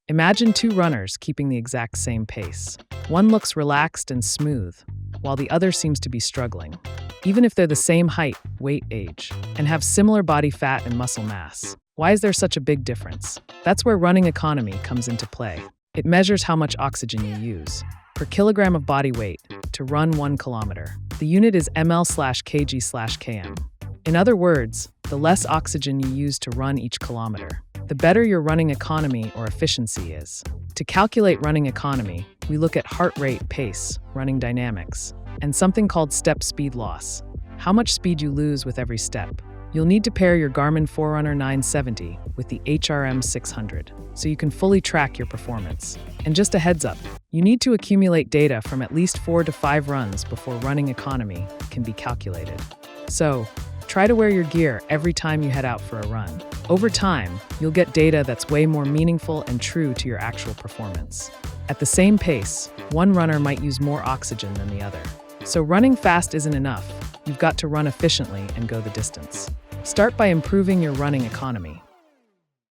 Imagine two runners keeping the exact same pace. One looks relaxed and smooth, while the other seems to be struggling. Even if they're the same height, weight, age, and have similar body fat and muscle mass. Why is there such a big difference? That's where running economy comes into play. It measures how much oxygen you use per kilogram of body weight to run 1 kilometer. The unit is ml/kg/km. In other words, the less oxygen you use to run each kilometer, the better your running economy or efficiency is. To calculate running economy, we look at heart rate, pace, running dynamics, and something called step speed loss, how much speed you lose with every step. You'll need to pair your Garmin Forerunner 970 with the HRM 600 so you can fully track your performance. And just a heads up, you need to accumulate data from at least 4 to 5 runs before running economy can be calculated. So, try to wear your gear every time you head out for a run. Over time, you'll get data that's way more meaningful and true to your actual performance. At the same pace, one runner might use more oxygen than the other. So running fast isn't enough. You've got to run efficiently and go the distance. Start by improving your running economy.